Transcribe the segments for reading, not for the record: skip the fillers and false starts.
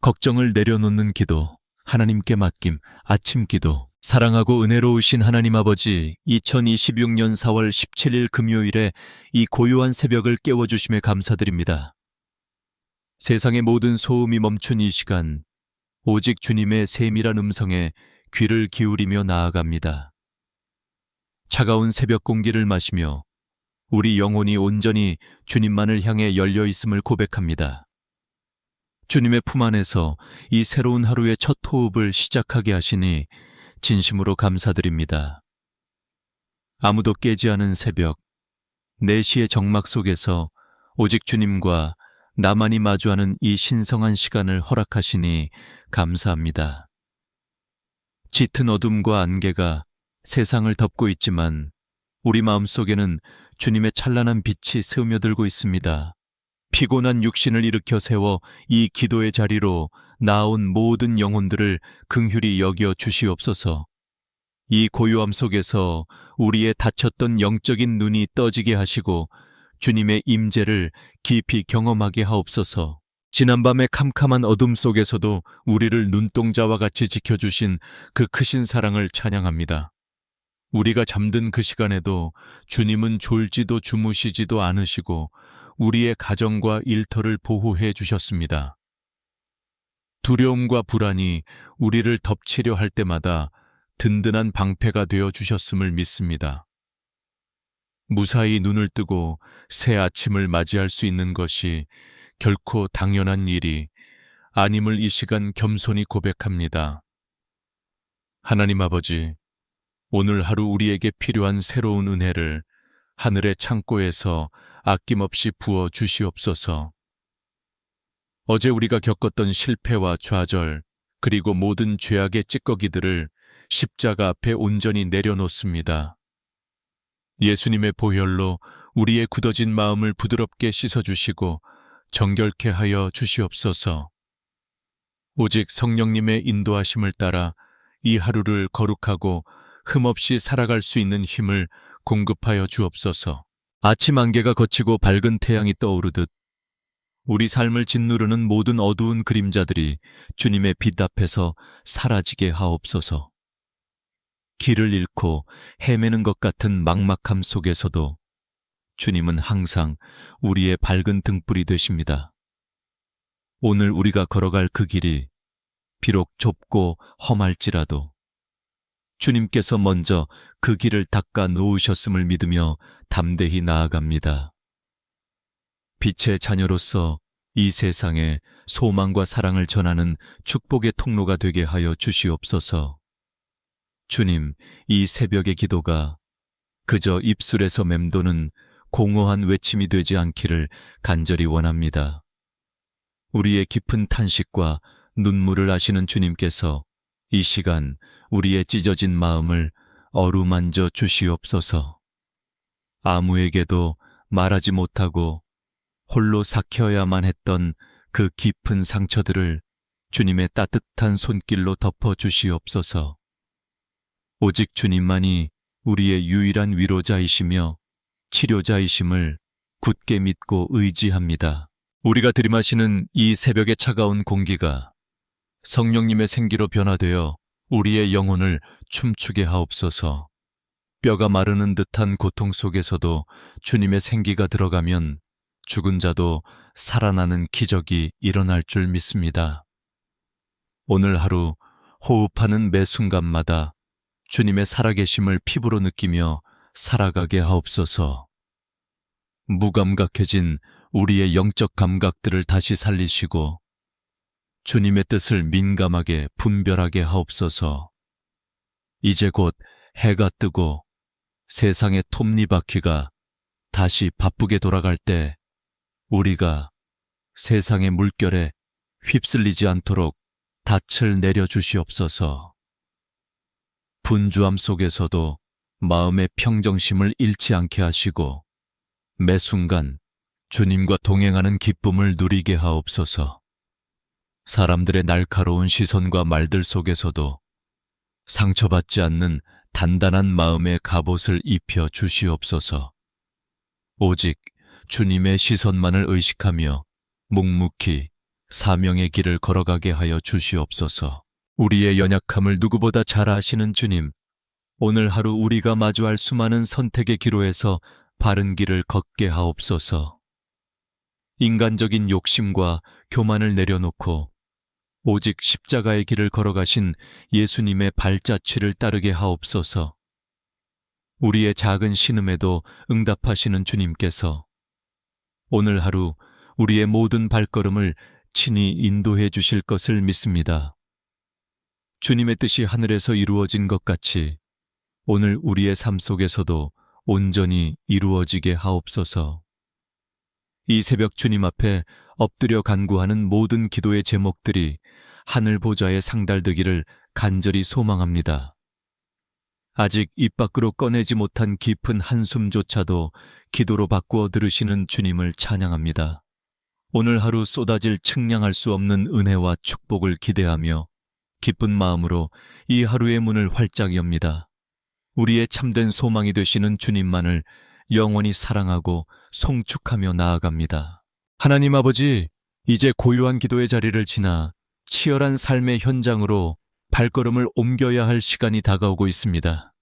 걱정을 내려놓는 기도, 하나님께 맡김, 아침 기도. 사랑하고 은혜로우신 하나님 아버지, 2026년 4월 17일 금요일에 이 고요한 새벽을 깨워주심에 감사드립니다. 세상의 모든 소음이 멈춘 이 시간, 오직 주님의 세밀한 음성에 귀를 기울이며 나아갑니다. 차가운 새벽 공기를 마시며 우리 영혼이 온전히 주님만을 향해 열려 있음을 고백합니다. 주님의 품 안에서 이 새로운 하루의 첫 호흡을 시작하게 하시니 진심으로 감사드립니다. 아무도 깨지 않은 새벽, 4시의 정막 속에서 오직 주님과 나만이 마주하는 이 신성한 시간을 허락하시니 감사합니다. 짙은 어둠과 안개가 세상을 덮고 있지만 우리 마음속에는 주님의 찬란한 빛이 스며들고 있습니다. 피곤한 육신을 일으켜 세워 이 기도의 자리로 나온 모든 영혼들을 긍휼히 여겨 주시옵소서. 이 고요함 속에서 우리의 닫혔던 영적인 눈이 떠지게 하시고 주님의 임재를 깊이 경험하게 하옵소서. 지난밤의 캄캄한 어둠 속에서도 우리를 눈동자와 같이 지켜주신 그 크신 사랑을 찬양합니다. 우리가 잠든 그 시간에도 주님은 졸지도 주무시지도 않으시고 우리의 가정과 일터를 보호해 주셨습니다. 두려움과 불안이 우리를 덮치려 할 때마다 든든한 방패가 되어 주셨음을 믿습니다. 무사히 눈을 뜨고 새 아침을 맞이할 수 있는 것이 결코 당연한 일이 아님을 이 시간 겸손히 고백합니다. 하나님 아버지, 오늘 하루 우리에게 필요한 새로운 은혜를 하늘의 창고에서 아낌없이 부어 주시옵소서. 어제 우리가 겪었던 실패와 좌절, 그리고 모든 죄악의 찌꺼기들을 십자가 앞에 온전히 내려놓습니다. 예수님의 보혈로 우리의 굳어진 마음을 부드럽게 씻어주시고 정결케 하여 주시옵소서. 오직 성령님의 인도하심을 따라 이 하루를 거룩하고 흠없이 살아갈 수 있는 힘을 공급하여 주옵소서. 아침 안개가 걷히고 밝은 태양이 떠오르듯 우리 삶을 짓누르는 모든 어두운 그림자들이 주님의 빛 앞에서 사라지게 하옵소서. 길을 잃고 헤매는 것 같은 막막함 속에서도 주님은 항상 우리의 밝은 등불이 되십니다. 오늘 우리가 걸어갈 그 길이 비록 좁고 험할지라도 주님께서 먼저 그 길을 닦아 놓으셨음을 믿으며 담대히 나아갑니다. 빛의 자녀로서 이 세상에 소망과 사랑을 전하는 축복의 통로가 되게 하여 주시옵소서. 주님, 이 새벽의 기도가 그저 입술에서 맴도는 공허한 외침이 되지 않기를 간절히 원합니다. 우리의 깊은 탄식과 눈물을 아시는 주님께서 이 시간 우리의 찢어진 마음을 어루만져 주시옵소서. 아무에게도 말하지 못하고 홀로 삭혀야만 했던 그 깊은 상처들을 주님의 따뜻한 손길로 덮어 주시옵소서. 오직 주님만이 우리의 유일한 위로자이시며 치료자이심을 굳게 믿고 의지합니다. 우리가 들이마시는 이 새벽의 차가운 공기가 성령님의 생기로 변화되어 우리의 영혼을 춤추게 하옵소서. 뼈가 마르는 듯한 고통 속에서도 주님의 생기가 들어가면 죽은 자도 살아나는 기적이 일어날 줄 믿습니다. 오늘 하루 호흡하는 매 순간마다 주님의 살아계심을 피부로 느끼며 살아가게 하옵소서. 무감각해진 우리의 영적 감각들을 다시 살리시고 주님의 뜻을 민감하게 분별하게 하옵소서. 이제 곧 해가 뜨고 세상의 톱니바퀴가 다시 바쁘게 돌아갈 때 우리가 세상의 물결에 휩쓸리지 않도록 닻을 내려주시옵소서. 분주함 속에서도 마음의 평정심을 잃지 않게 하시고 매 순간 주님과 동행하는 기쁨을 누리게 하옵소서. 사람들의 날카로운 시선과 말들 속에서도 상처받지 않는 단단한 마음의 갑옷을 입혀 주시옵소서. 오직 주님의 시선만을 의식하며 묵묵히 사명의 길을 걸어가게 하여 주시옵소서. 우리의 연약함을 누구보다 잘 아시는 주님, 오늘 하루 우리가 마주할 수많은 선택의 기로에서 바른 길을 걷게 하옵소서. 인간적인 욕심과 교만을 내려놓고 오직 십자가의 길을 걸어가신 예수님의 발자취를 따르게 하옵소서. 우리의 작은 신음에도 응답하시는 주님께서 오늘 하루 우리의 모든 발걸음을 친히 인도해 주실 것을 믿습니다. 주님의 뜻이 하늘에서 이루어진 것 같이 오늘 우리의 삶 속에서도 온전히 이루어지게 하옵소서. 이 새벽 주님 앞에 엎드려 간구하는 모든 기도의 제목들이 하늘 보좌에 상달되기를 간절히 소망합니다. 아직 입 밖으로 꺼내지 못한 깊은 한숨조차도 기도로 바꾸어 들으시는 주님을 찬양합니다. 오늘 하루 쏟아질 측량할 수 없는 은혜와 축복을 기대하며 기쁜 마음으로 이 하루의 문을 활짝 엽니다. 우리의 참된 소망이 되시는 주님만을 영원히 사랑하고 송축하며 나아갑니다. 하나님 아버지, 이제 고요한 기도의 자리를 지나 치열한 삶의 현장으로 발걸음을 옮겨야 할 시간이 다가오고 있습니다.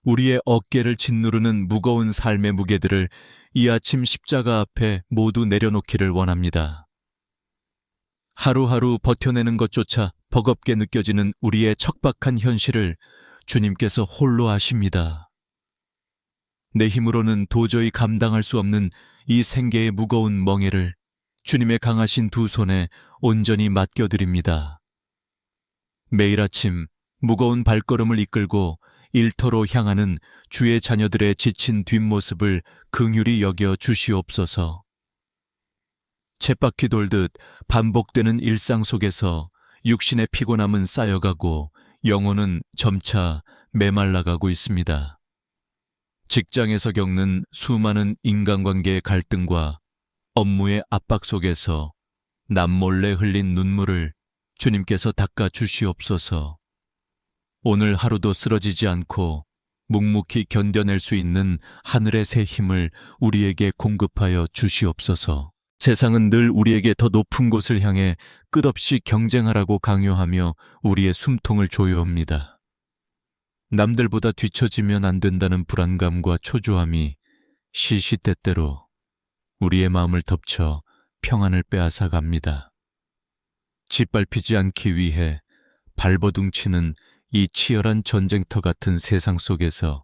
우리의 어깨를 짓누르는 무거운 삶의 무게들을 이 아침 십자가 앞에 모두 내려놓기를 원합니다. 하루하루 버텨내는 것조차 버겁게 느껴지는 우리의 척박한 현실을 주님께서 홀로 아십니다. 내 힘으로는 도저히 감당할 수 없는 이 생계의 무거운 멍에를 주님의 강하신 두 손에 온전히 맡겨드립니다. 매일 아침 무거운 발걸음을 이끌고 일터로 향하는 주의 자녀들의 지친 뒷모습을 긍휼히 여겨 주시옵소서. 쳇바퀴 돌듯 반복되는 일상 속에서 육신의 피곤함은 쌓여가고 영혼은 점차 메말라가고 있습니다. 직장에서 겪는 수많은 인간관계의 갈등과 업무의 압박 속에서 남몰래 흘린 눈물을 주님께서 닦아 주시옵소서. 오늘 하루도 쓰러지지 않고 묵묵히 견뎌낼 수 있는 하늘의 새 힘을 우리에게 공급하여 주시옵소서. 세상은 늘 우리에게 더 높은 곳을 향해 끝없이 경쟁하라고 강요하며 우리의 숨통을 조여옵니다. 남들보다 뒤처지면 안 된다는 불안감과 초조함이 시시때때로 우리의 마음을 덮쳐 평안을 빼앗아 갑니다. 짓밟히지 않기 위해 발버둥치는 이 치열한 전쟁터 같은 세상 속에서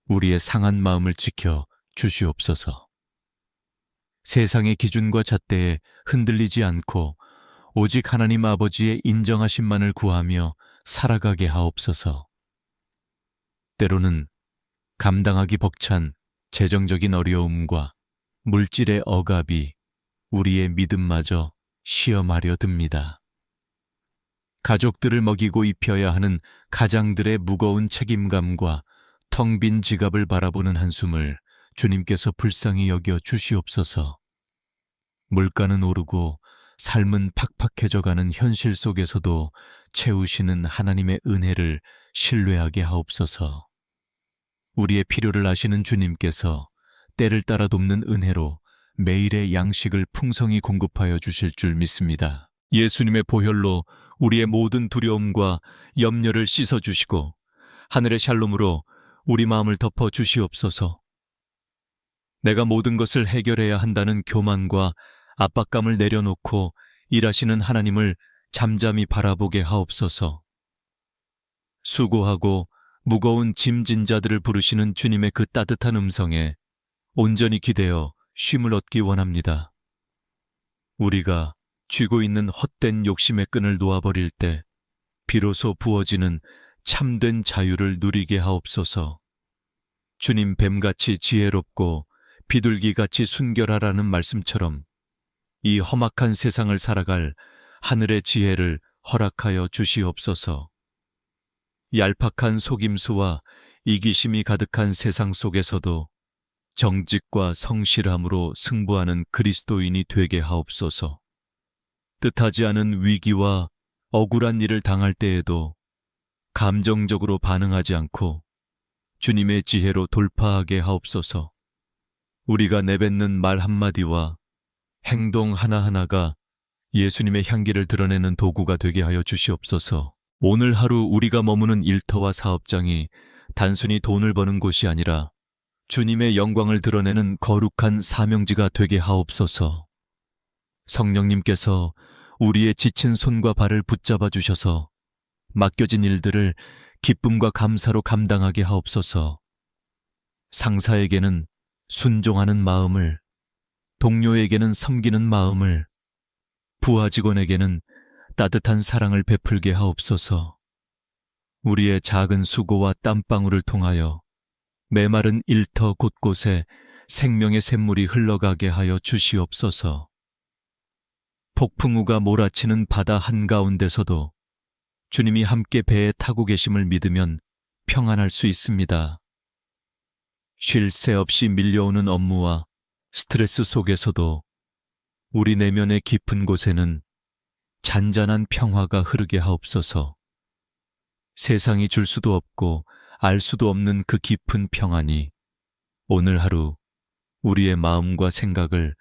우리의 상한 마음을 지켜 주시옵소서. 세상의 기준과 잣대에 흔들리지 않고 오직 하나님 아버지의 인정하심만을 구하며 살아가게 하옵소서. 때로는 감당하기 벅찬 재정적인 어려움과 물질의 억압이 우리의 믿음마저 시험하려 듭니다. 가족들을 먹이고 입혀야 하는 가장들의 무거운 책임감과 텅 빈 지갑을 바라보는 한숨을 주님께서 불쌍히 여겨 주시옵소서. 물가는 오르고 삶은 팍팍해져가는 현실 속에서도 채우시는 하나님의 은혜를 신뢰하게 하옵소서. 우리의 필요를 아시는 주님께서 때를 따라 돕는 은혜로 매일의 양식을 풍성히 공급하여 주실 줄 믿습니다. 예수님의 보혈로 우리의 모든 두려움과 염려를 씻어주시고 하늘의 샬롬으로 우리 마음을 덮어 주시옵소서. 내가 모든 것을 해결해야 한다는 교만과 압박감을 내려놓고 일하시는 하나님을 잠잠히 바라보게 하옵소서. 수고하고 무거운 짐진 자들을 부르시는 주님의 그 따뜻한 음성에 온전히 기대어 쉼을 얻기 원합니다. 우리가 쥐고 있는 헛된 욕심의 끈을 놓아버릴 때 비로소 부어지는 참된 자유를 누리게 하옵소서. 주님 뱀같이 지혜롭고 비둘기같이 순결하라는 말씀처럼 이 험악한 세상을 살아갈 하늘의 지혜를 허락하여 주시옵소서. 얄팍한 속임수와 이기심이 가득한 세상 속에서도 정직과 성실함으로 승부하는 그리스도인이 되게 하옵소서. 뜻하지 않은 위기와 억울한 일을 당할 때에도 감정적으로 반응하지 않고 주님의 지혜로 돌파하게 하옵소서. 우리가 내뱉는 말 한마디와 행동 하나하나가 예수님의 향기를 드러내는 도구가 되게 하여 주시옵소서. 오늘 하루 우리가 머무는 일터와 사업장이 단순히 돈을 버는 곳이 아니라 주님의 영광을 드러내는 거룩한 사명지가 되게 하옵소서. 성령님께서 우리의 지친 손과 발을 붙잡아 주셔서 맡겨진 일들을 기쁨과 감사로 감당하게 하옵소서. 상사에게는 순종하는 마음을, 동료에게는 섬기는 마음을, 부하 직원에게는 따뜻한 사랑을 베풀게 하옵소서. 우리의 작은 수고와 땀방울을 통하여 메마른 일터 곳곳에 생명의 샘물이 흘러가게 하여 주시옵소서. 폭풍우가 몰아치는 바다 한가운데서도 주님이 함께 배에 타고 계심을 믿으면 평안할 수 있습니다. 쉴 새 없이 밀려오는 업무와 스트레스 속에서도 우리 내면의 깊은 곳에는 잔잔한 평화가 흐르게 하옵소서. 세상이 줄 수도 없고 알 수도 없는 그 깊은 평안이 오늘 하루 우리의 마음과 생각을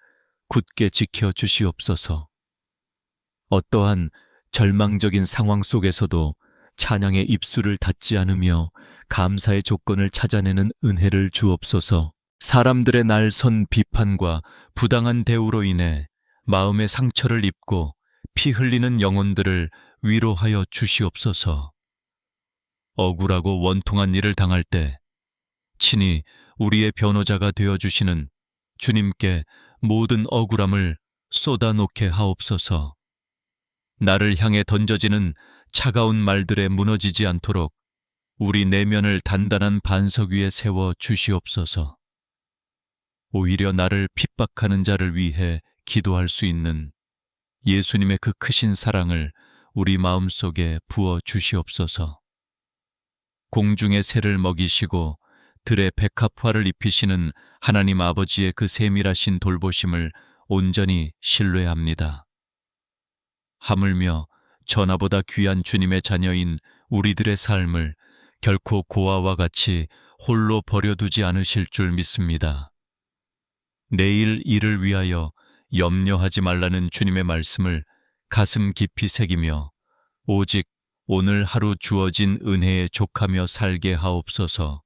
굳게 지켜 주시옵소서. 어떠한 절망적인 상황 속에서도 찬양의 입술을 닫지 않으며 감사의 조건을 찾아내는 은혜를 주옵소서. 사람들의 날선 비판과 부당한 대우로 인해 마음의 상처를 입고 피 흘리는 영혼들을 위로하여 주시옵소서. 억울하고 원통한 일을 당할 때 친히 우리의 변호자가 되어주시는 주님께 모든 억울함을 쏟아놓게 하옵소서. 나를 향해 던져지는 차가운 말들에 무너지지 않도록 우리 내면을 단단한 반석 위에 세워 주시옵소서. 오히려 나를 핍박하는 자를 위해 기도할 수 있는 예수님의 그 크신 사랑을 우리 마음속에 부어 주시옵소서. 공중의 새를 먹이시고 들의 백합화를 입히시는 하나님 아버지의 그 세밀하신 돌보심을 온전히 신뢰합니다. 하물며 전하보다 귀한 주님의 자녀인 우리들의 삶을 결코 고아와 같이 홀로 버려두지 않으실 줄 믿습니다. 내일 일을 위하여 염려하지 말라는 주님의 말씀을 가슴 깊이 새기며 오직 오늘 하루 주어진 은혜에 족하며 살게 하옵소서.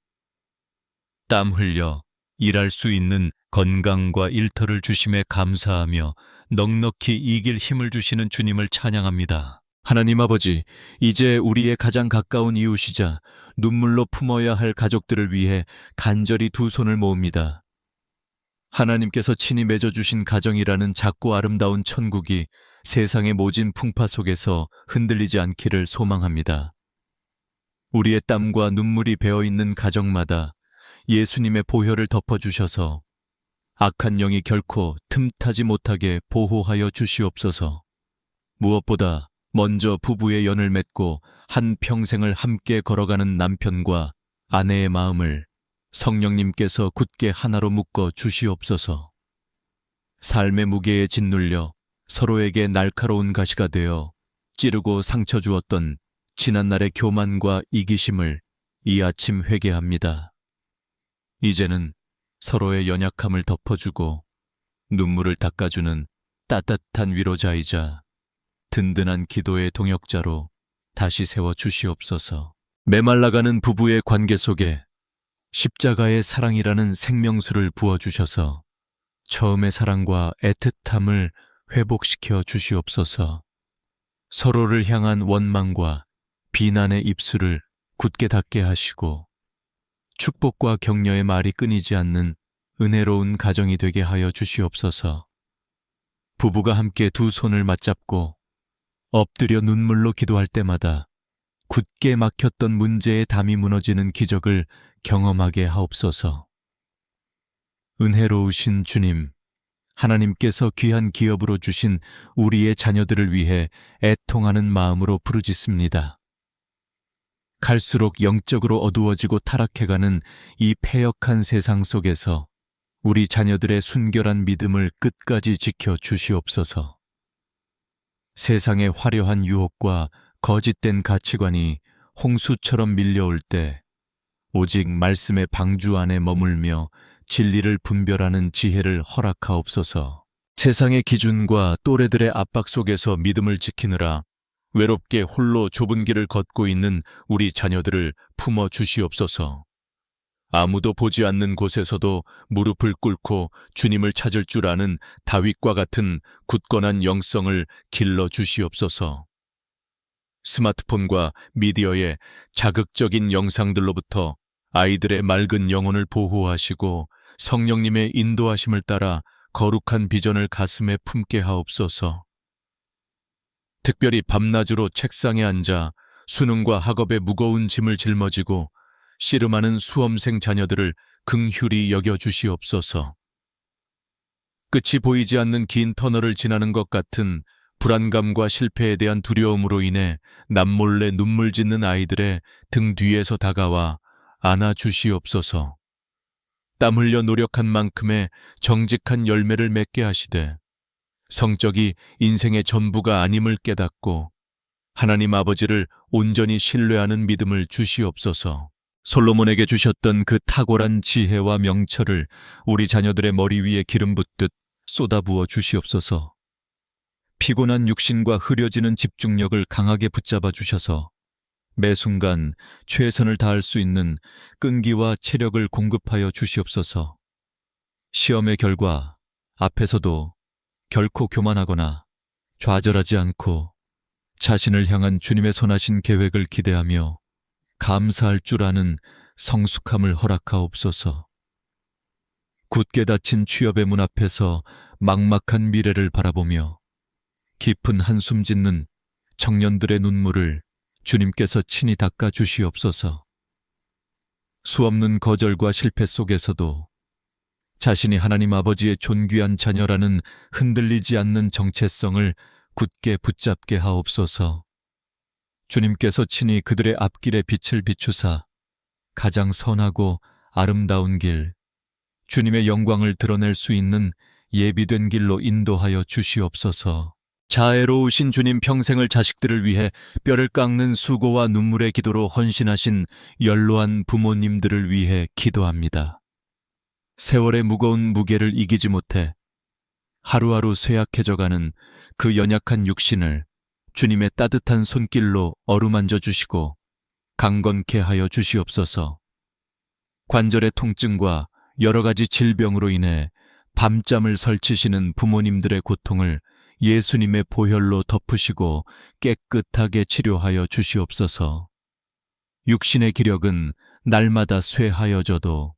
땀 흘려 일할 수 있는 건강과 일터를 주심에 감사하며 넉넉히 이길 힘을 주시는 주님을 찬양합니다. 하나님 아버지, 이제 우리의 가장 가까운 이웃이자 눈물로 품어야 할 가족들을 위해 간절히 두 손을 모읍니다. 하나님께서 친히 맺어주신 가정이라는 작고 아름다운 천국이 세상의 모진 풍파 속에서 흔들리지 않기를 소망합니다. 우리의 땀과 눈물이 배어있는 가정마다 예수님의 보혈을 덮어주셔서 악한 영이 결코 틈타지 못하게 보호하여 주시옵소서. 무엇보다 먼저 부부의 연을 맺고 한 평생을 함께 걸어가는 남편과 아내의 마음을 성령님께서 굳게 하나로 묶어 주시옵소서. 삶의 무게에 짓눌려 서로에게 날카로운 가시가 되어 찌르고 상처 주었던 지난날의 교만과 이기심을 이 아침 회개합니다. 이제는 서로의 연약함을 덮어주고 눈물을 닦아주는 따뜻한 위로자이자 든든한 기도의 동역자로 다시 세워 주시옵소서. 메말라가는 부부의 관계 속에 십자가의 사랑이라는 생명수를 부어주셔서 처음의 사랑과 애틋함을 회복시켜 주시옵소서. 서로를 향한 원망과 비난의 입술을 굳게 닫게 하시고 축복과 격려의 말이 끊이지 않는 은혜로운 가정이 되게 하여 주시옵소서. 부부가 함께 두 손을 맞잡고 엎드려 눈물로 기도할 때마다 굳게 막혔던 문제의 담이 무너지는 기적을 경험하게 하옵소서. 은혜로우신 주님, 하나님께서 귀한 기업으로 주신 우리의 자녀들을 위해 애통하는 마음으로 부르짖습니다. 갈수록 영적으로 어두워지고 타락해가는 이 패역한 세상 속에서 우리 자녀들의 순결한 믿음을 끝까지 지켜 주시옵소서. 세상의 화려한 유혹과 거짓된 가치관이 홍수처럼 밀려올 때 오직 말씀의 방주 안에 머물며 진리를 분별하는 지혜를 허락하옵소서. 세상의 기준과 또래들의 압박 속에서 믿음을 지키느라 외롭게 홀로 좁은 길을 걷고 있는 우리 자녀들을 품어 주시옵소서. 아무도 보지 않는 곳에서도 무릎을 꿇고 주님을 찾을 줄 아는 다윗과 같은 굳건한 영성을 길러 주시옵소서. 스마트폰과 미디어의 자극적인 영상들로부터 아이들의 맑은 영혼을 보호하시고 성령님의 인도하심을 따라 거룩한 비전을 가슴에 품게 하옵소서. 특별히 밤낮으로 책상에 앉아 수능과 학업의 무거운 짐을 짊어지고 씨름하는 수험생 자녀들을 긍휼히 여겨 주시옵소서. 끝이 보이지 않는 긴 터널을 지나는 것 같은 불안감과 실패에 대한 두려움으로 인해 남몰래 눈물 짓는 아이들의 등 뒤에서 다가와 안아 주시옵소서. 땀 흘려 노력한 만큼의 정직한 열매를 맺게 하시되 성적이 인생의 전부가 아님을 깨닫고 하나님 아버지를 온전히 신뢰하는 믿음을 주시옵소서. 솔로몬에게 주셨던 그 탁월한 지혜와 명철을 우리 자녀들의 머리 위에 기름 붓듯 쏟아부어 주시옵소서. 피곤한 육신과 흐려지는 집중력을 강하게 붙잡아 주셔서 매 순간 최선을 다할 수 있는 끈기와 체력을 공급하여 주시옵소서. 시험의 결과 앞에서도 결코 교만하거나 좌절하지 않고 자신을 향한 주님의 선하신 계획을 기대하며 감사할 줄 아는 성숙함을 허락하옵소서. 굳게 닫힌 취업의 문 앞에서 막막한 미래를 바라보며 깊은 한숨 짓는 청년들의 눈물을 주님께서 친히 닦아 주시옵소서. 수없는 거절과 실패 속에서도 자신이 하나님 아버지의 존귀한 자녀라는 흔들리지 않는 정체성을 굳게 붙잡게 하옵소서. 주님께서 친히 그들의 앞길에 빛을 비추사 가장 선하고 아름다운 길, 주님의 영광을 드러낼 수 있는 예비된 길로 인도하여 주시옵소서. 자애로우신 주님, 평생을 자식들을 위해 뼈를 깎는 수고와 눈물의 기도로 헌신하신 연로한 부모님들을 위해 기도합니다. 세월의 무거운 무게를 이기지 못해 하루하루 쇠약해져가는 그 연약한 육신을 주님의 따뜻한 손길로 어루만져 주시고 강건케 하여 주시옵소서. 관절의 통증과 여러 가지 질병으로 인해 밤잠을 설치시는 부모님들의 고통을 예수님의 보혈로 덮으시고 깨끗하게 치료하여 주시옵소서. 육신의 기력은 날마다 쇠하여져도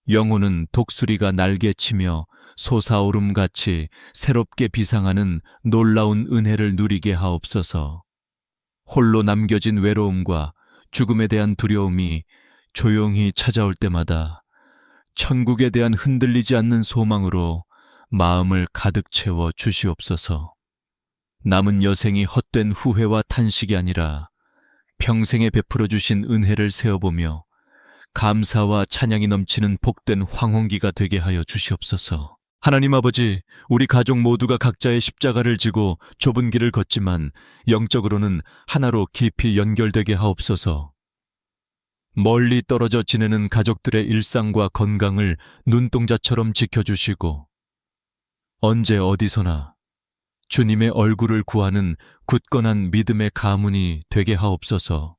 영혼은 독수리가 날개치며 솟아오름같이 새롭게 비상하는 놀라운 은혜를 누리게 하옵소서. 홀로 남겨진 외로움과 죽음에 대한 두려움이 조용히 찾아올 때마다 천국에 대한 흔들리지 않는 소망으로 마음을 가득 채워 주시옵소서. 남은 여생이 헛된 후회와 탄식이 아니라 평생에 베풀어 주신 은혜를 세어보며 감사와 찬양이 넘치는 복된 황혼기가 되게 하여 주시옵소서. 하나님 아버지, 우리 가족 모두가 각자의 십자가를 지고 좁은 길을 걷지만 영적으로는 하나로 깊이 연결되게 하옵소서. 멀리 떨어져 지내는 가족들의 일상과 건강을 눈동자처럼 지켜주시고 언제 어디서나 주님의 얼굴을 구하는 굳건한 믿음의 가문이 되게 하옵소서.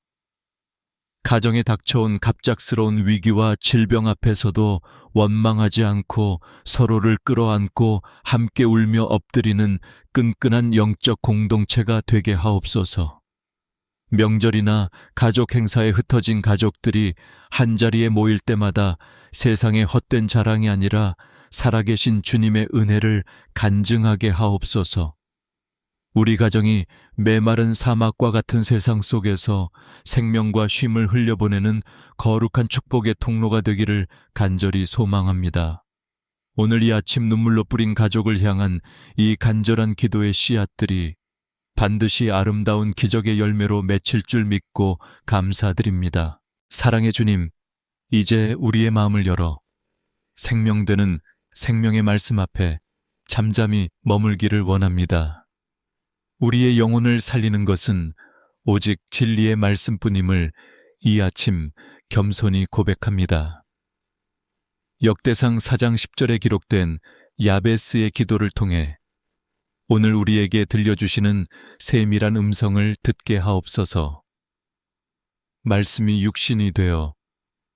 가정에 닥쳐온 갑작스러운 위기와 질병 앞에서도 원망하지 않고 서로를 끌어안고 함께 울며 엎드리는 끈끈한 영적 공동체가 되게 하옵소서. 명절이나 가족 행사에 흩어진 가족들이 한자리에 모일 때마다 세상의 헛된 자랑이 아니라 살아계신 주님의 은혜를 간증하게 하옵소서. 우리 가정이 메마른 사막과 같은 세상 속에서 생명과 쉼을 흘려보내는 거룩한 축복의 통로가 되기를 간절히 소망합니다. 오늘 이 아침 눈물로 뿌린 가족을 향한 이 간절한 기도의 씨앗들이 반드시 아름다운 기적의 열매로 맺힐 줄 믿고 감사드립니다. 사랑의 주님, 이제 우리의 마음을 열어 생명되는 생명의 말씀 앞에 잠잠히 머물기를 원합니다. 우리의 영혼을 살리는 것은 오직 진리의 말씀뿐임을 이 아침 겸손히 고백합니다. 역대상 4장 10절에 기록된 야베스의 기도를 통해 오늘 우리에게 들려주시는 세밀한 음성을 듣게 하옵소서. 말씀이 육신이 되어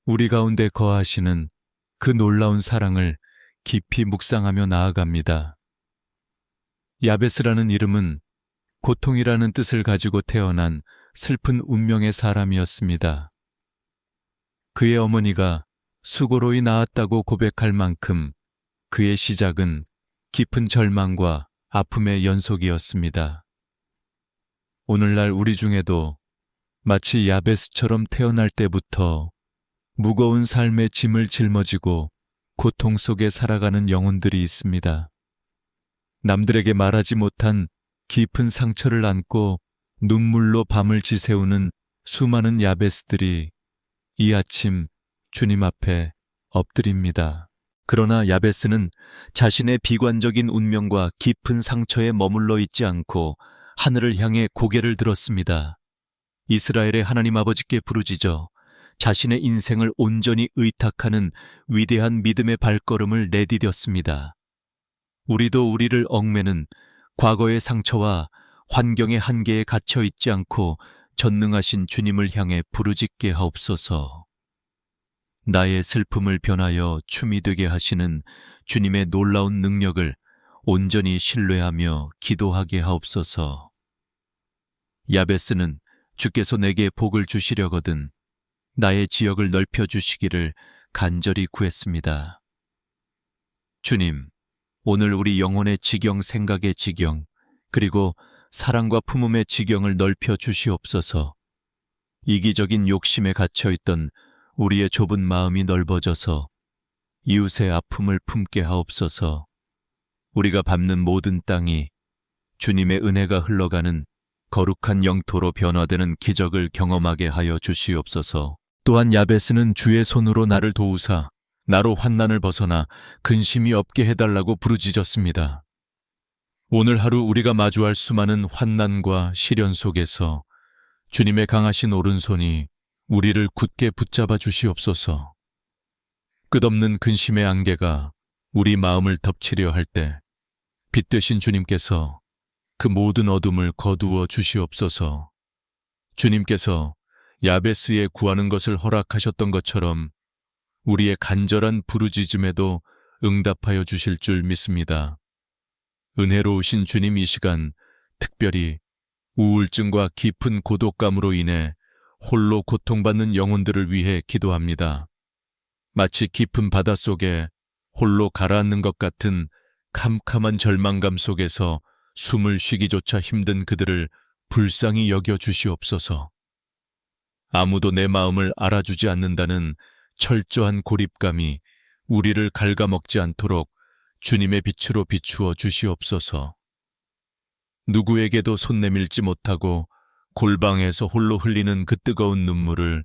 우리 가운데 거하시는 그 놀라운 사랑을 깊이 묵상하며 나아갑니다. 야베스라는 이름은 고통이라는 뜻을 가지고 태어난 슬픈 운명의 사람이었습니다. 그의 어머니가 수고로이 낳았다고 고백할 만큼 그의 시작은 깊은 절망과 아픔의 연속이었습니다. 오늘날 우리 중에도 마치 야베스처럼 태어날 때부터 무거운 삶의 짐을 짊어지고 고통 속에 살아가는 영혼들이 있습니다. 남들에게 말하지 못한 깊은 상처를 안고 눈물로 밤을 지새우는 수많은 야베스들이 이 아침 주님 앞에 엎드립니다. 그러나 야베스는 자신의 비관적인 운명과 깊은 상처에 머물러 있지 않고 하늘을 향해 고개를 들었습니다. 이스라엘의 하나님 아버지께 부르짖어 자신의 인생을 온전히 의탁하는 위대한 믿음의 발걸음을 내디뎠습니다. 우리도 우리를 얽매는 과거의 상처와 환경의 한계에 갇혀 있지 않고 전능하신 주님을 향해 부르짖게 하옵소서. 나의 슬픔을 변하여 춤이 되게 하시는 주님의 놀라운 능력을 온전히 신뢰하며 기도하게 하옵소서. 야베스는 주께서 내게 복을 주시려거든 나의 지역을 넓혀주시기를 간절히 구했습니다. 주님, 오늘 우리 영혼의 지경, 생각의 지경, 그리고 사랑과 품음의 지경을 넓혀 주시옵소서. 이기적인 욕심에 갇혀있던 우리의 좁은 마음이 넓어져서 이웃의 아픔을 품게 하옵소서. 우리가 밟는 모든 땅이 주님의 은혜가 흘러가는 거룩한 영토로 변화되는 기적을 경험하게 하여 주시옵소서. 또한 야베스는 주의 손으로 나를 도우사 나로 환난을 벗어나 근심이 없게 해달라고 부르짖었습니다. 오늘 하루 우리가 마주할 수많은 환난과 시련 속에서 주님의 강하신 오른손이 우리를 굳게 붙잡아 주시옵소서. 끝없는 근심의 안개가 우리 마음을 덮치려 할 때 빛 되신 주님께서 그 모든 어둠을 거두어 주시옵소서. 주님께서 야베스에 구하는 것을 허락하셨던 것처럼 우리의 간절한 부르짖음에도 응답하여 주실 줄 믿습니다. 은혜로우신 주님, 이 시간 특별히 우울증과 깊은 고독감으로 인해 홀로 고통받는 영혼들을 위해 기도합니다. 마치 깊은 바닷속에 홀로 가라앉는 것 같은 캄캄한 절망감 속에서 숨을 쉬기조차 힘든 그들을 불쌍히 여겨 주시옵소서. 아무도 내 마음을 알아주지 않는다는 철저한 고립감이 우리를 갉아먹지 않도록 주님의 빛으로 비추어 주시옵소서. 누구에게도 손 내밀지 못하고 골방에서 홀로 흘리는 그 뜨거운 눈물을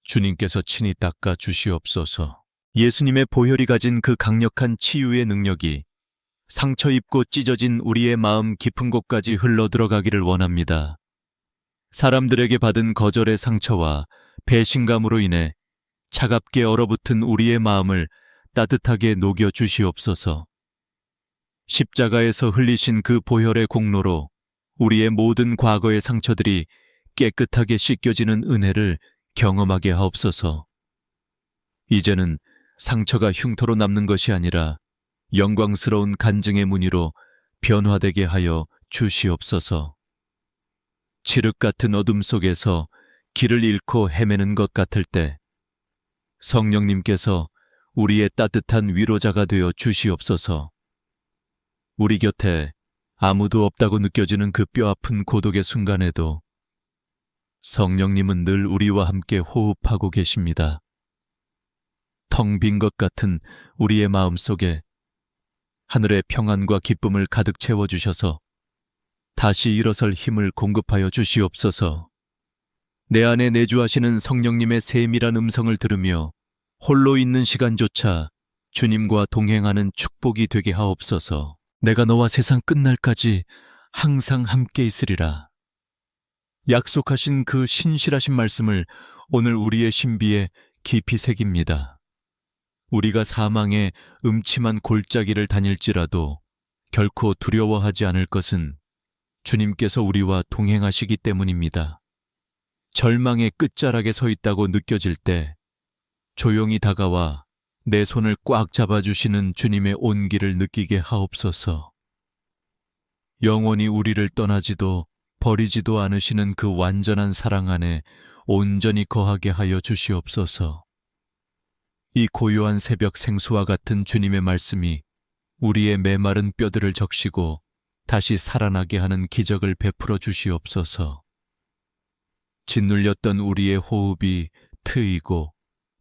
주님께서 친히 닦아 주시옵소서. 예수님의 보혈이 가진 그 강력한 치유의 능력이 상처 입고 찢어진 우리의 마음 깊은 곳까지 흘러들어가기를 원합니다. 사람들에게 받은 거절의 상처와 배신감으로 인해 차갑게 얼어붙은 우리의 마음을 따뜻하게 녹여 주시옵소서. 십자가에서 흘리신 그 보혈의 공로로 우리의 모든 과거의 상처들이 깨끗하게 씻겨지는 은혜를 경험하게 하옵소서. 이제는 상처가 흉터로 남는 것이 아니라 영광스러운 간증의 무늬로 변화되게 하여 주시옵소서. 칠흑 같은 어둠 속에서 길을 잃고 헤매는 것 같을 때 성령님께서 우리의 따뜻한 위로자가 되어 주시옵소서. 우리 곁에 아무도 없다고 느껴지는 그 뼈아픈 고독의 순간에도 성령님은 늘 우리와 함께 호흡하고 계십니다. 텅 빈 것 같은 우리의 마음 속에 하늘의 평안과 기쁨을 가득 채워주셔서 다시 일어설 힘을 공급하여 주시옵소서. 내 안에 내주하시는 성령님의 세밀한 음성을 들으며 홀로 있는 시간조차 주님과 동행하는 축복이 되게 하옵소서. 내가 너와 세상 끝날까지 항상 함께 있으리라. 약속하신 그 신실하신 말씀을 오늘 우리의 신비에 깊이 새깁니다. 우리가 사망의 음침한 골짜기를 다닐지라도 결코 두려워하지 않을 것은 주님께서 우리와 동행하시기 때문입니다. 절망의 끝자락에 서 있다고 느껴질 때 조용히 다가와 내 손을 꽉 잡아주시는 주님의 온기를 느끼게 하옵소서. 영원히 우리를 떠나지도 버리지도 않으시는 그 완전한 사랑 안에 온전히 거하게 하여 주시옵소서. 이 고요한 새벽 생수와 같은 주님의 말씀이 우리의 메마른 뼈들을 적시고 다시 살아나게 하는 기적을 베풀어 주시옵소서. 짓눌렸던 우리의 호흡이 트이고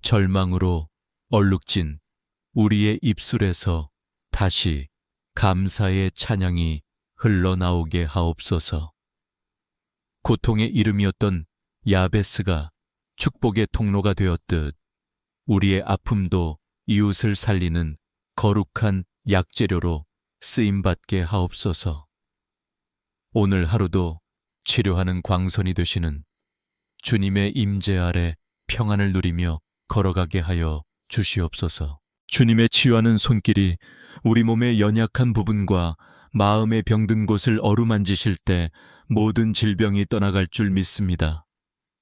절망으로 얼룩진 우리의 입술에서 다시 감사의 찬양이 흘러나오게 하옵소서. 고통의 이름이었던 야베스가 축복의 통로가 되었듯 우리의 아픔도 이웃을 살리는 거룩한 약재료로 쓰임받게 하옵소서. 오늘 하루도 치료하는 광선이 되시는 주님의 임재 아래 평안을 누리며 걸어가게 하여 주시옵소서. 주님의 치유하는 손길이 우리 몸의 연약한 부분과 마음에 병든 곳을 어루만지실 때 모든 질병이 떠나갈 줄 믿습니다.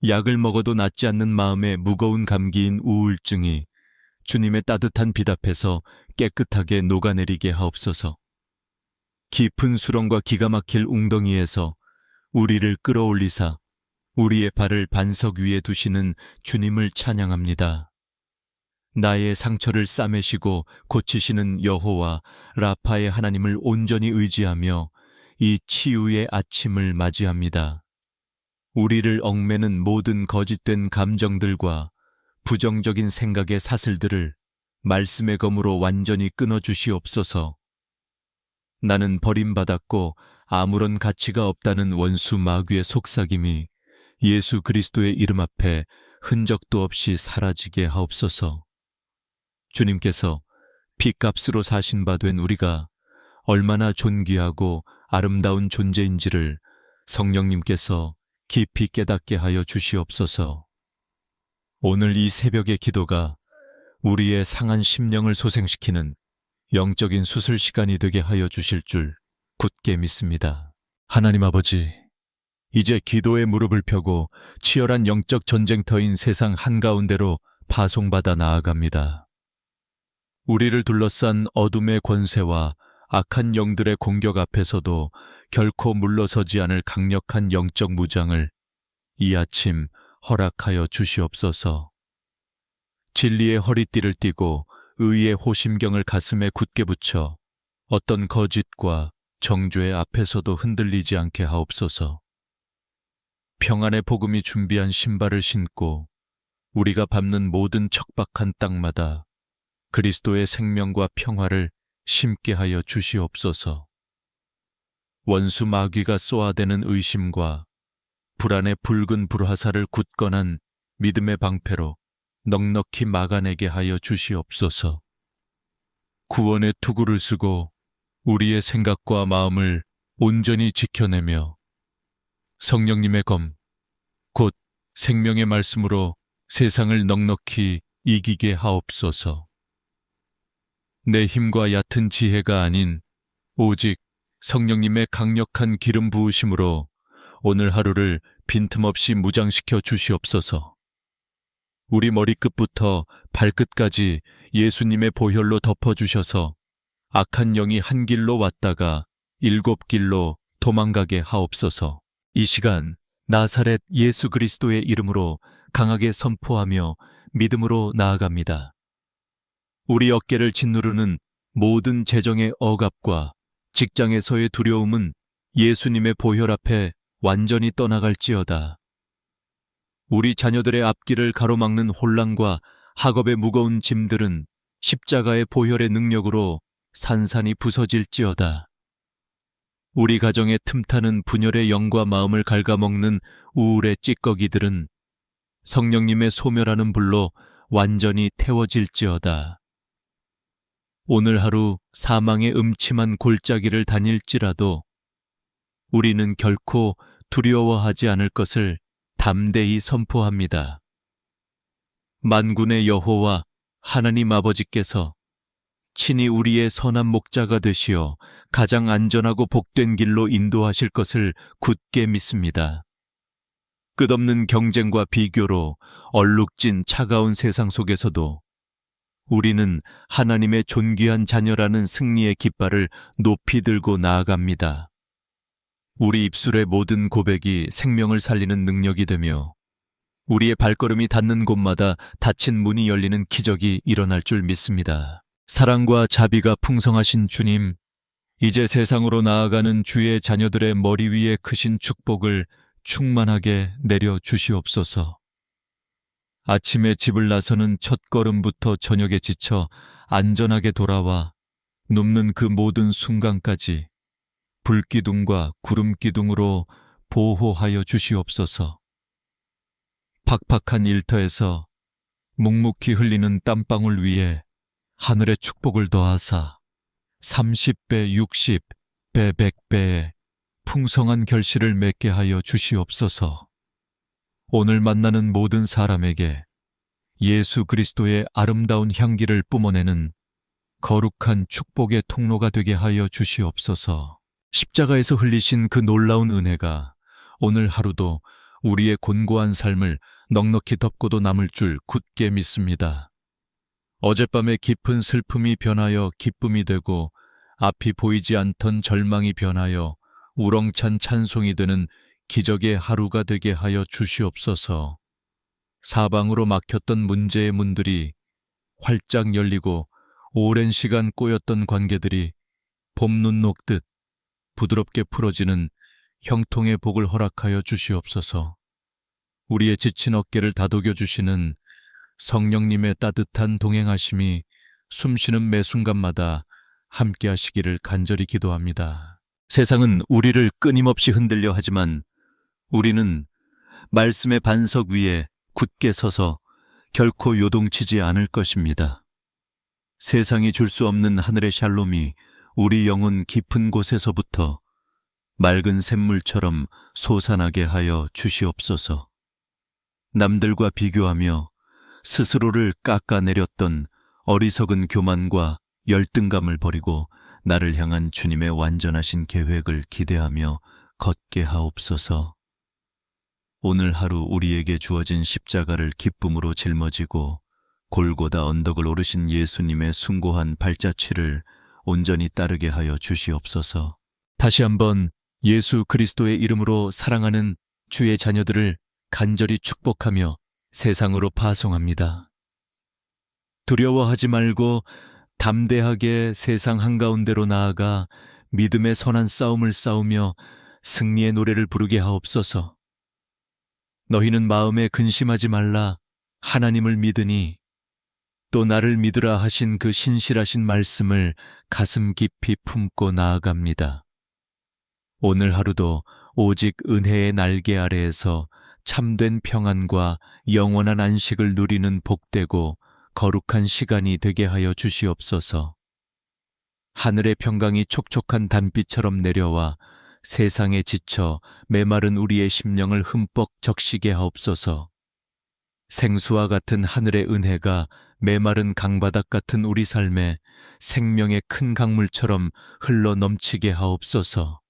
약을 먹어도 낫지 않는 마음의 무거운 감기인 우울증이 주님의 따뜻한 빛 앞에서 깨끗하게 녹아내리게 하옵소서. 깊은 수렁과 기가 막힐 웅덩이에서 우리를 끌어올리사 우리의 발을 반석 위에 두시는 주님을 찬양합니다. 나의 상처를 싸매시고 고치시는 여호와 라파의 하나님을 온전히 의지하며 이 치유의 아침을 맞이합니다. 우리를 얽매는 모든 거짓된 감정들과 부정적인 생각의 사슬들을 말씀의 검으로 완전히 끊어주시옵소서. 나는 버림받았고 아무런 가치가 없다는 원수 마귀의 속삭임이 예수 그리스도의 이름 앞에 흔적도 없이 사라지게 하옵소서. 주님께서 핏값으로 사신 바 된 우리가 얼마나 존귀하고 아름다운 존재인지를 성령님께서 깊이 깨닫게 하여 주시옵소서. 오늘 이 새벽의 기도가 우리의 상한 심령을 소생시키는 영적인 수술 시간이 되게 하여 주실 줄 굳게 믿습니다. 하나님 아버지, 이제 기도의 무릎을 펴고 치열한 영적 전쟁터인 세상 한가운데로 파송받아 나아갑니다. 우리를 둘러싼 어둠의 권세와 악한 영들의 공격 앞에서도 결코 물러서지 않을 강력한 영적 무장을 이 아침 허락하여 주시옵소서. 진리의 허리띠를 띠고 의의 호심경을 가슴에 굳게 붙여 어떤 거짓과 정죄의 앞에서도 흔들리지 않게 하옵소서. 평안의 복음이 준비한 신발을 신고 우리가 밟는 모든 척박한 땅마다 그리스도의 생명과 평화를 심게 하여 주시옵소서. 원수 마귀가 쏘아대는 의심과 불안의 붉은 불화살을 굳건한 믿음의 방패로 넉넉히 막아내게 하여 주시옵소서. 구원의 투구를 쓰고 우리의 생각과 마음을 온전히 지켜내며 성령님의 검, 곧 생명의 말씀으로 세상을 넉넉히 이기게 하옵소서. 내 힘과 얕은 지혜가 아닌 오직 성령님의 강력한 기름 부으심으로 오늘 하루를 빈틈없이 무장시켜 주시옵소서. 우리 머리끝부터 발끝까지 예수님의 보혈로 덮어주셔서 악한 영이 한 길로 왔다가 7길로 도망가게 하옵소서. 이 시간 나사렛 예수 그리스도의 이름으로 강하게 선포하며 믿음으로 나아갑니다. 우리 어깨를 짓누르는 모든 재정의 억압과 직장에서의 두려움은 예수님의 보혈 앞에 완전히 떠나갈지어다. 우리 자녀들의 앞길을 가로막는 혼란과 학업의 무거운 짐들은 십자가의 보혈의 능력으로 산산이 부서질지어다. 우리 가정의 틈타는 분열의 영과 마음을 갉아먹는 우울의 찌꺼기들은 성령님의 소멸하는 불로 완전히 태워질지어다. 오늘 하루 사망의 음침한 골짜기를 다닐지라도 우리는 결코 두려워하지 않을 것을 담대히 선포합니다. 만군의 여호와 하나님 아버지께서 친히 우리의 선한 목자가 되시어 가장 안전하고 복된 길로 인도하실 것을 굳게 믿습니다. 끝없는 경쟁과 비교로 얼룩진 차가운 세상 속에서도 우리는 하나님의 존귀한 자녀라는 승리의 깃발을 높이 들고 나아갑니다. 우리 입술의 모든 고백이 생명을 살리는 능력이 되며 우리의 발걸음이 닿는 곳마다 닫힌 문이 열리는 기적이 일어날 줄 믿습니다. 사랑과 자비가 풍성하신 주님, 이제 세상으로 나아가는 주의 자녀들의 머리 위에 크신 축복을 충만하게 내려 주시옵소서. 아침에 집을 나서는 첫 걸음부터 저녁에 지쳐 안전하게 돌아와 눕는 그 모든 순간까지 불기둥과 구름기둥으로 보호하여 주시옵소서. 팍팍한 일터에서 묵묵히 흘리는 땀방울 위에 하늘의 축복을 더하사 30배, 60배, 100배의 풍성한 결실을 맺게 하여 주시옵소서. 오늘 만나는 모든 사람에게 예수 그리스도의 아름다운 향기를 뿜어내는 거룩한 축복의 통로가 되게 하여 주시옵소서. 십자가에서 흘리신 그 놀라운 은혜가 오늘 하루도 우리의 곤고한 삶을 넉넉히 덮고도 남을 줄 굳게 믿습니다. 어젯밤의 깊은 슬픔이 변하여 기쁨이 되고 앞이 보이지 않던 절망이 변하여 우렁찬 찬송이 되는 기적의 하루가 되게 하여 주시옵소서. 사방으로 막혔던 문제의 문들이 활짝 열리고 오랜 시간 꼬였던 관계들이 봄눈 녹듯 부드럽게 풀어지는 형통의 복을 허락하여 주시옵소서. 우리의 지친 어깨를 다독여 주시는 성령님의 따뜻한 동행하심이 숨쉬는 매 순간마다 함께 하시기를 간절히 기도합니다. 세상은 우리를 끊임없이 흔들려 하지만 우리는 말씀의 반석 위에 굳게 서서 결코 요동치지 않을 것입니다. 세상이 줄 수 없는 하늘의 샬롬이 우리 영혼 깊은 곳에서부터 맑은 샘물처럼 솟아나게 하여 주시옵소서. 남들과 비교하며 스스로를 깎아내렸던 어리석은 교만과 열등감을 버리고 나를 향한 주님의 완전하신 계획을 기대하며 걷게 하옵소서. 오늘 하루 우리에게 주어진 십자가를 기쁨으로 짊어지고 골고다 언덕을 오르신 예수님의 숭고한 발자취를 온전히 따르게 하여 주시옵소서. 다시 한번 예수 그리스도의 이름으로 사랑하는 주의 자녀들을 간절히 축복하며 세상으로 파송합니다. 두려워하지 말고 담대하게 세상 한가운데로 나아가 믿음의 선한 싸움을 싸우며 승리의 노래를 부르게 하옵소서. 너희는 마음에 근심하지 말라. 하나님을 믿으니 또 나를 믿으라 하신 그 신실하신 말씀을 가슴 깊이 품고 나아갑니다. 오늘 하루도 오직 은혜의 날개 아래에서 참된 평안과 영원한 안식을 누리는 복되고 거룩한 시간이 되게 하여 주시옵소서. 하늘의 평강이 촉촉한 단비처럼 내려와 세상에 지쳐 메마른 우리의 심령을 흠뻑 적시게 하옵소서. 생수와 같은 하늘의 은혜가 메마른 강바닥 같은 우리 삶에 생명의 큰 강물처럼 흘러 넘치게 하옵소서.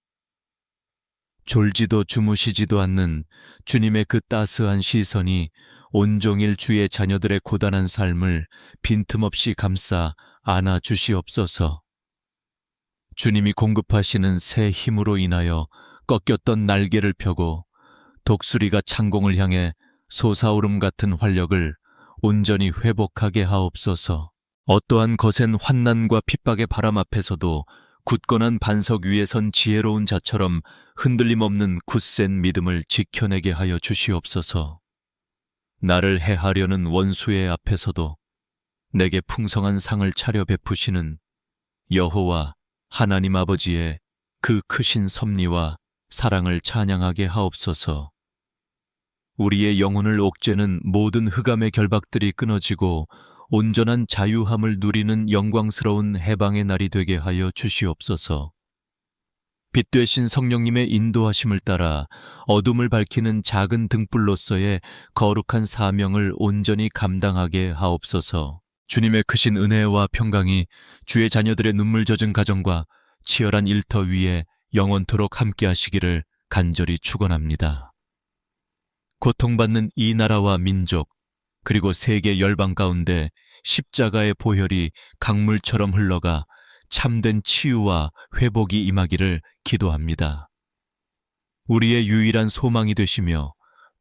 졸지도 주무시지도 않는 주님의 그 따스한 시선이 온종일 주의 자녀들의 고단한 삶을 빈틈없이 감싸 안아 주시옵소서. 주님이 공급하시는 새 힘으로 인하여 꺾였던 날개를 펴고 독수리가 창공을 향해 솟아오름 같은 활력을 온전히 회복하게 하옵소서. 어떠한 거센 환난과 핍박의 바람 앞에서도 굳건한 반석 위에 선 지혜로운 자처럼 흔들림 없는 굳센 믿음을 지켜내게 하여 주시옵소서. 나를 해하려는 원수의 앞에서도 내게 풍성한 상을 차려 베푸시는 여호와 하나님 아버지의 그 크신 섭리와 사랑을 찬양하게 하옵소서. 우리의 영혼을 옥죄는 모든 흑암의 결박들이 끊어지고 온전한 자유함을 누리는 영광스러운 해방의 날이 되게 하여 주시옵소서. 빛 되신 성령님의 인도하심을 따라 어둠을 밝히는 작은 등불로서의 거룩한 사명을 온전히 감당하게 하옵소서. 주님의 크신 은혜와 평강이 주의 자녀들의 눈물 젖은 가정과 치열한 일터 위에 영원토록 함께 하시기를 간절히 축원합니다. 고통받는 이 나라와 민족, 그리고 세계 열방 가운데 십자가의 보혈이 강물처럼 흘러가 참된 치유와 회복이 임하기를 기도합니다. 우리의 유일한 소망이 되시며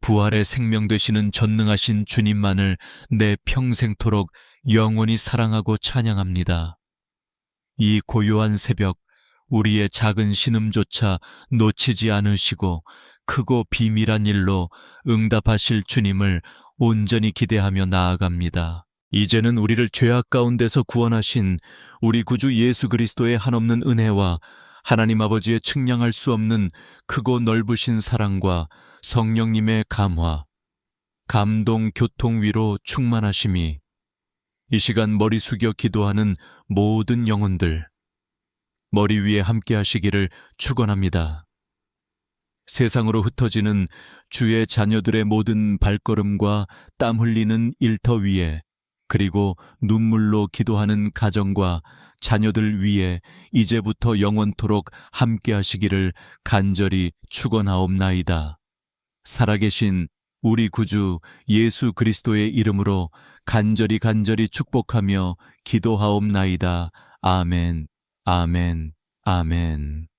부활의 생명 되시는 전능하신 주님만을 내 평생토록 영원히 사랑하고 찬양합니다. 이 고요한 새벽, 우리의 작은 신음조차 놓치지 않으시고 크고 비밀한 일로 응답하실 주님을 온전히 기대하며 나아갑니다. 이제는 우리를 죄악 가운데서 구원하신 우리 구주 예수 그리스도의 한없는 은혜와 하나님 아버지의 측량할 수 없는 크고 넓으신 사랑과 성령님의 감화, 감동, 교통 위로 충만하심이 이 시간 머리 숙여 기도하는 모든 영혼들, 머리 위에 함께 하시기를 축원합니다. 세상으로 흩어지는 주의 자녀들의 모든 발걸음과 땀 흘리는 일터 위에, 그리고 눈물로 기도하는 가정과 자녀들 위에 이제부터 영원토록 함께 하시기를 간절히 축원하옵나이다. 살아계신 우리 구주 예수 그리스도의 이름으로 간절히 축복하며 기도하옵나이다. 아멘, 아멘, 아멘.